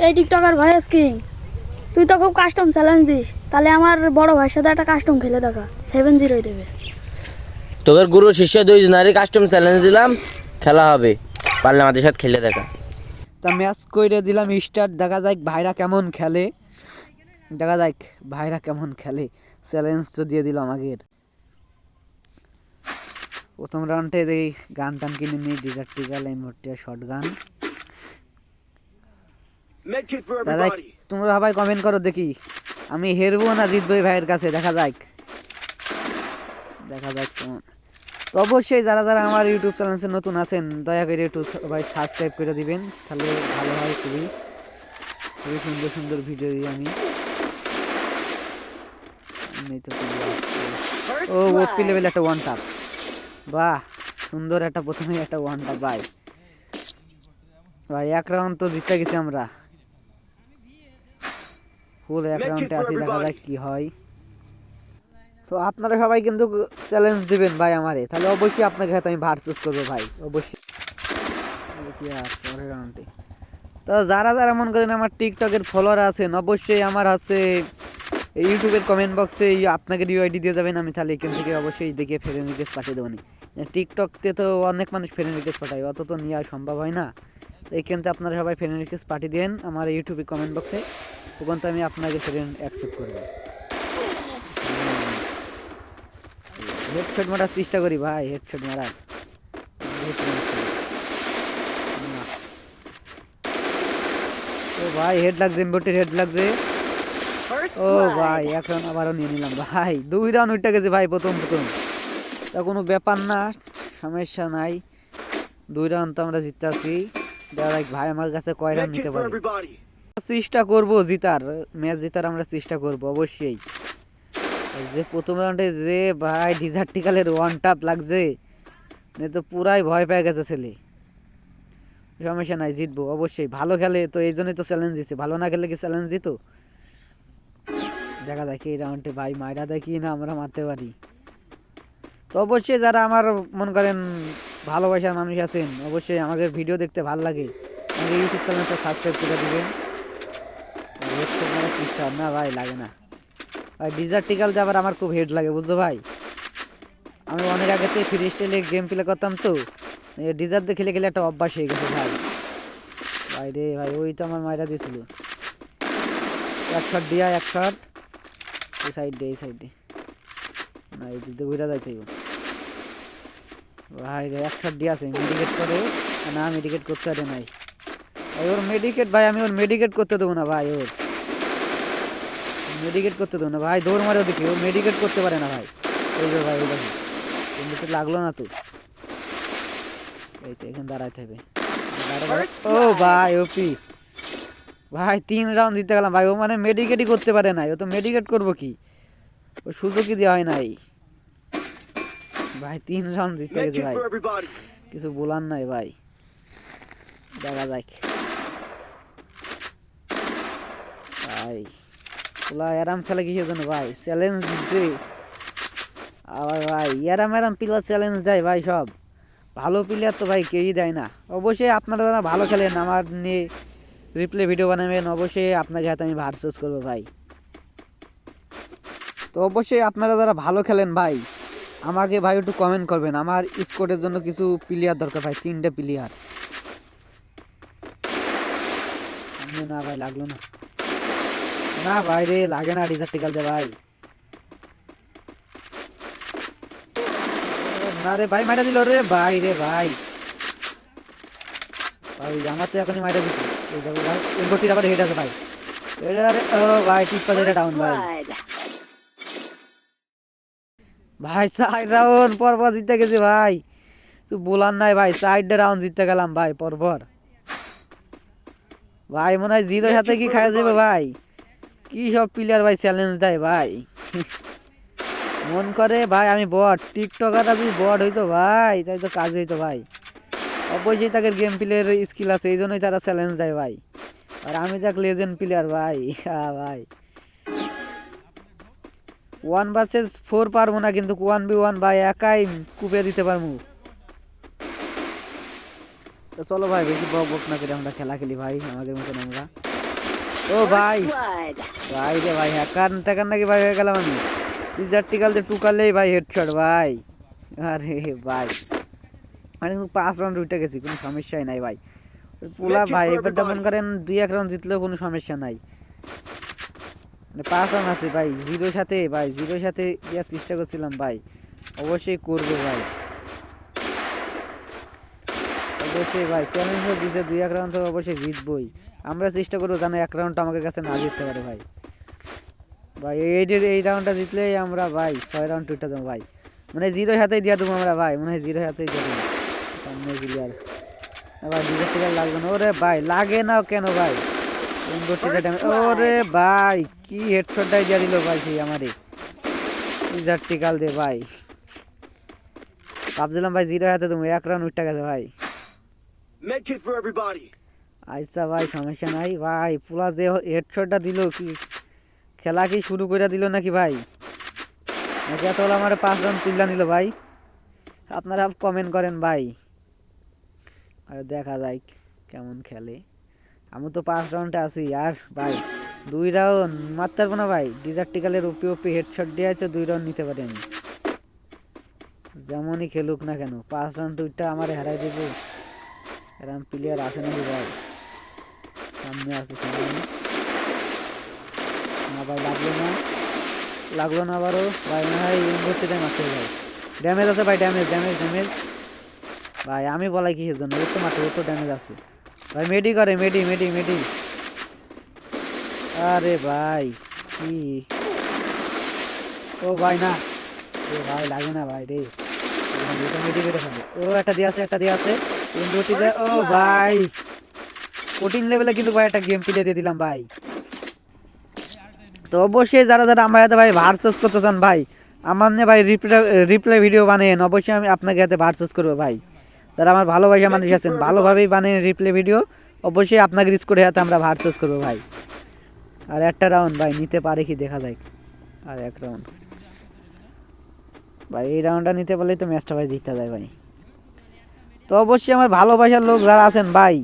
এই TikToker voice king, তুই তো খুব কাস্টম চ্যালেঞ্জ দিস, তাহলে আমার বড় ভাইয়ের সাথে একটা কাস্টম খেলে দেখা 7-0 দেবে। তোদের গুরু শিষ্য দুইজনারই কাস্টম চ্যালেঞ্জ দিলাম, খেলা হবে, পারলে আমাদের সাথে খেলে দেখা। তা ম্যাচ কইরে দিলাম স্টার্ট, দেখা যাক ভাইরা কেমন খেলে, দেখা যাক ভাইরা কেমন খেলে। চ্যালেঞ্জ তো দিয়ে দিলাম আগের। প্রথম রাউন্ডে এই গান টান কিনে নিই, ডিজার্টিক্যাল এমোটিয়া শর্ট গান। দাদা তোমরা সবাই কমেন্ট করো দেখি আমি হেরবো না জিতবো এই ভাইয়ের কাছে, দেখা যাক দেখা যাক কেমন। তো অবশ্যই যারা যারা আমার ইউটিউব চ্যানেলে নতুন আছেন দয়া করে একটু সবাই সাবস্ক্রাইব করে দিবেন, তাহলে ভালো হয়। খুবই খুবই সুন্দর সুন্দর ভিডিও দিই আমি। ও ওপি লেভেল একটা ওয়ান টাপ, বাহ সুন্দর একটা, প্রথমে একটা ওয়ান টাপ। ভাই ভাই এক রাউন্ড তো জিতে গেছি আমরা, ফুল এক রাউন্ডে আছি, দেখা যাক কি হয়। তো আপনারা সবাই কিন্তু চ্যালেঞ্জ দিবেন ভাই আমারে, তাহলে অবশ্যই আপনাকে হয়তো আমি ভার্সেস করবো ভাই, অবশ্যই। পরের রাউন্ডে তো যারা যারা মনে করেন আমার টিকটকের ফলোয়ার আছেন, অবশ্যই আমার আছে ইউটিউবের কমেন্ট বক্সে আপনাকে ডিওআইডি দিয়ে যাবেন, আমি তাহলে এখান থেকে অবশ্যই দেখে ফ্রেন্ড রিকোয়েস্ট পাঠিয়ে দেবো। টিকটকতে তো অনেক মানুষ ফ্রেন্ড রিকোয়েস্ট পাঠায়, অত তো নেওয়া সম্ভব হয় না। এইখান থেকে আপনারা সবাই ফ্রেন্ড রিকোয়েস্ট পাঠিয়ে দেন আমার ইউটিউবে কমেন্ট বক্সে, ওখান থেকে আমি আপনাকে ফ্রেন্ড অ্যাকসেপ্ট করবো। হেডশট মারার চেষ্টা করি ভাই, হেডশট মারার। ও ভাই হেড লাগছে, এমবোটের হেড লাগছে। ও ভাই এখন আবারও নিয়ে নিলাম ভাই, 2 রাউন্ড উঠে গেছে ভাই প্রথম তা কোনো ব্যাপার না, সমস্যা নাই। 2 রাউন্ড তো আমরা জিততে আছি। দেখ ভাই আমার কাছে কয় রাউন্ড নিতে পারে, চেষ্টা করবো জিতার, ম্যাচ জিতার আমরা চেষ্টা করবো অবশ্যই। যে প্রথম রাউন্ডে যে ভাই ডিজার্টিক্যালের ওয়ান টাপ লাগছে, তো পুরাই ভয় পেয়ে গেছে ছেলে। সমস্যা নাই, জিতবো অবশ্যই, ভালো খেলে তো এই জন্যই তো চ্যালেঞ্জ দিছে, ভালো না খেলে কি চ্যালেঞ্জ দিত। দেখা দেখি এই রাউন্ডে ভাই মাইরা দেখি না আমরা মারতে পারি। তো অবশ্যই যারা আমার মনে করেন ভালোবাসার মানুষ আছেন, অবশ্যই আমাদের ভিডিও দেখতে ভালো লাগে, আমাদের ইউটিউব চ্যানেলটা সাবস্ক্রাইব করে দিবেন। না ভাই লাগে না ভাই, ডিজার্টিক্যাল দিয়ে আবার আমার খুব হেড লাগে বুঝছো ভাই। আমি অনেক আগে থেকে ফ্রি স্টাইলে গেম প্লে করতাম, তো ডিজার্ট দিয়ে খেলে খেলে একটা অভ্যাস হয়ে গেছে ভাই। ভাই রে ভাই ওই তো আমার মাইরা দিয়েছিল, এক শট দিয়া, এক শট এই সাইডে, এই সাইডে না এই দিকে ঘুরে যাইতে ভাই রে। এক শট দিয়া আছে, মেডিকেট করে না, মেডিকেট করতে পারে নাই ভাই ওর মেডিকেট, ভাই আমি ওর মেডিকেট করতে দেবো না ভাই, ওর মেডিকেট করতে দেবো না ভাই, দৌড় মারে ওদিকে, ও মেডিকেট করতে পারে না ভাই। ওই যে ভাই ওই দেখি লাগলো না তো, এই তো এখানে দাঁড়াইতে হবে। ও ভাই ওপি ভাই 3 রাউন্ড দিতে গেলাম ভাই, ও মানে মেডিকেটই করতে পারে না, ও তো মেডিকেট করবো কি, ও সুযোগই দেওয়া হয় নাই ভাই। 3 রাউন্ড জিতে গেছে ভাই, কিছু বলার নাই ভাই, দেখা যাক ভাই। ওলা এরাম খেলে কিসের জন্য ভাই, চ্যালেঞ্জ দিচ্ছে আবার ভাই, এরাম এরাম প্লেয়ার চ্যালেঞ্জ দেয় ভাই, সব ভালো প্লেয়ার তো ভাই কেউই দেয় না। অবশ্যই আপনারা যারা ভালো খেলেন আমার নিয়ে রিপ্লে ভিডিও বানাবেন, অবশ্যই আপনাকে হাতে আমি ভার্সেস করবো ভাই। তো অবশ্যই আপনারা যারা ভালো খেলেন ভাই আমাকে ভাই একটু কমেন্ট করবেন, আমার স্কোয়াডের জন্য কিছু প্লেয়ার দরকার ভাই, 3টে প্লেয়ার। না ভাই লাগলো না, না ভাই রে লাগে না ডিজার্টিক্যাল দে ভাই, না রে ভাই মাইরা দিল রে ভাই রে ভাই। ভাই আমার তো এখনই মাইরা দিচ্ছি, এই দেখো ভাই এমবোটির আবার হেড আছে ভাই, ও ভাই টিপ্পা যেটা ডাউন ভাই। ভাই 4 রাউন্ড পরপর জিতে গেছি ভাই, তুই বলার নাই ভাই, 4টে রাউন্ড জিতে গেলাম ভাই পরপর। ভাই মনে হয় জিরোর সাথে কি খাওয়া যাবে ভাই, কি সব প্লেয়ার ভাই চ্যালেঞ্জ দেয় ভাই। মন করে ভাই আমি বট, টিকটকারটা যদি বট হইতো ভাই তাই তো কাজ হইতো ভাই। অবশ্যই তাদের গেম প্লের স্কিল আছে, এই জন্যই তারা চ্যালেঞ্জ দেয় ভাই, আর আমি দেখ লেজেন্ড প্লেয়ার ভাই। হ্যাঁ ভাই 1 vs 4 পারবো না, কিন্তু 1v1 ভাই একাই কুপে দিতে পারবো। তো চলো ভাই বেশি বক বক না করে আমরা খেলা খেলি ভাই, আমাদের মতন আমরা। ও ভাই ভাই রে ভাই হ্যাকার টাকার নাকি ভাই হয়ে গেলাম আমি ডিজার্টিকাল দিয়ে টুকালেই ভাই হেডশট ভাই। আরে ভাই মানে কিন্তু 5 রাউন্ড উঠে গেছি, কোনো সমস্যাই নাই ভাই। পুলা ভাই এবারটা মনে করেন 2-1 রাউন্ড জিতলেও কোনো সমস্যা নাই। মানে 5 রাউন্ড আছে ভাই, জিরোর সাথে ভাই, জিরোর সাথে ইয়ার চেষ্টা করছিলাম ভাই, অবশ্যই করবে ভাই, অবশ্যই ভাই। চ্যালেঞ্জ দিয়েছে 2-1 রাউন্ড তো অবশ্যই জিতবই। আমরা চেষ্টা করবো যেন 1 রাউন্ডটা আমাদের কাছে না জিততে পারে ভাই। ভাই এই রাউন্ডটা জিতলেই আমরা ভাই 6 রাউন্ড উঠে যাবো ভাই, মানে জিরোর হাতেই দিয়ে দেবো আমরা ভাই, মনে হয় জিরোর হাতেই দিয়ে দেবো সামনে ক্লিয়ার। ভাই ডিজার টিকার লাগবে না, ওরে ভাই লাগে না কেন ভাই, ওরে ভাই কি হেডশটটাই দিয়ে দিল ভাই সেই আমারে ডিজার টিকাল দে ভাই। ভাবছিলাম ভাই জিরো হাতে তুমি 1 রাউন্ড উঠে গেছে ভাই। আচ্ছা ভাই সমস্যা নাই ভাই, পুরা যে হেডশটটা দিল কি খেলা কি শুরু করে দিল নাকি ভাই, নাকি এত আমার 5 রাউন্ড তুলে নিল ভাই? আপনারা কমেন্ট করেন ভাই, আর দেখা যায় কেমন খেলে। আমি তো 5 রাউন্ডে আছি আর ভাই 2 রাউন্ড মারতে পারবো না ভাই, ডিজার্টিকালের ওপি হেডশট দিয়ে তো 2 রাউন্ড নিতে পারি আমি, যেমনই খেলুক না কেন 5 রাউন্ড দুইটা আমার হারাই দেবো, এরকম প্লেয়ার আছে নাকি ভাই? সামনে আছে সামনে না ভাই, লাগলো না আবারও ভাই, না ভাই ইউনিভার্সিটাই মারতে ভাই, ড্যামেজ আছে ভাই, ড্যামেজ ভাই, আমি বলাই কিসের জন্য, ওর তো মারতে, ওর তো ড্যামেজ আছে ভাই, মেডি করে মেডি। আরে ভাই কি, ও ভাই না, ও ভাই লাগে না ভাই রে, মেডি কেটে ফেলে, ও একটা দিয়ে আছে ও ভাই 14 লেভেলে কিন্তু ভাই একটা গেম প্লে দিয়ে দিলাম ভাই। তো অবশ্যই যারা আমার হাতে ভাই ভার্সেস করতে চান ভাই, আমার নিয়ে ভাই রিপ্লে ভিডিও বানিয়েন, অবশ্যই আমি আপনাকে হাতে ভার্সেস করবো ভাই। যারা আমার ভালোবাসা মানুষ আছেন ভালোভাবেই বানিয়ে রিপ্লে ভিডিও, অবশ্যই আপনাকে স্কোরের হাতে আমরা ভার্সেস করবো ভাই। আর একটা রাউন্ড ভাই নিতে পারে কি দেখা যায়, আর 1 রাউন্ড ভাই, এই রাউন্ডটা নিতে পারলেই তো ম্যাচটা ভাই জিততে যায় ভাই। তো অবশ্যই আমার ভালোবাসার লোক যারা আছেন ভাই,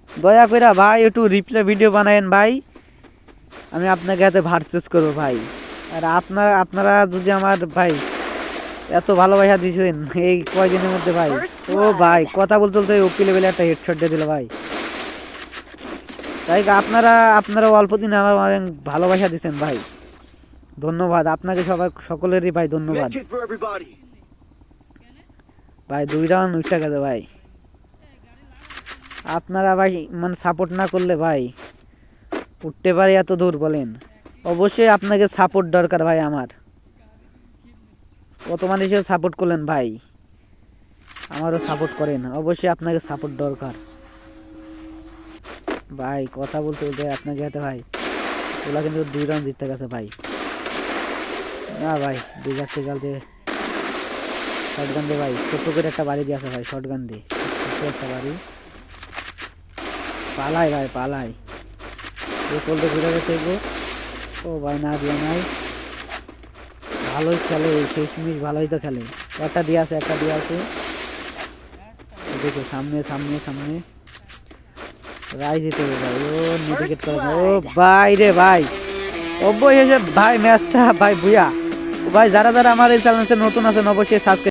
দয়া করে ভাই একটু রিপ্লে ভিডিও বানায়েন ভাই, আমি আপনাকে হাতে ভার্সেস করবো ভাই। আর আপনারা যদি আমার ভাই এত ভালোবাসা দিয়েছেন এই কয়দিনের মধ্যে ভাই, ও ভাই কথা বলতে ওপি লেভেলে একটা হেডশট দিয়ে দিল ভাই। তাই আপনারা অল্প দিন আমার ভালোবাসা দিচ্ছেন ভাই, ধন্যবাদ আপনাকে সকলেরই ভাই ধন্যবাদ ভাই। 2 রাউন্ড উঠে গেছে ভাই, আপনারা ভাই মানে সাপোর্ট না করলে ভাই উঠতে পারে এত দূর বলেন? অবশ্যই আপনাকে সাপোর্ট দরকার ভাই আমার, কত মানুষের সাপোর্ট করলেন ভাই, আমারও সাপোর্ট করেন, অবশ্যই আপনাকে সাপোর্ট দরকার ভাই। কথা বলতে আপনাকে হাতে ভাই ওলা কিন্তু 2 রাউন্ড জিততে গেছে ভাই। না ভাই ডিজার্টিকাল দিয়ে শটগান দিয়ে ভাই, ছোট্ট করে একটা বাড়ি দিয়ে আছে ভাই, শটগান দিয়ে ছোট্ট একটা বাড়ি, পালাই ভাই পালাই, এই পোলটা ঘুরে গেছে। ও ভাই না দিয়ে নাই, ভালোই খেলে শেষ মিনিট, ভালোই তো খেলে। একটা দিয়ে আছে দেখো সামনে রাই জিতে ভাই, ও নেভিগেট করে, ও ভাই রে ভাই অবশ্যই ভাই ম্যাচটা ভাই বুয়া ভাই। যারা আমার এই চ্যানেলে নতুন আছেন অবশ্যই সাবস্ক্রাইব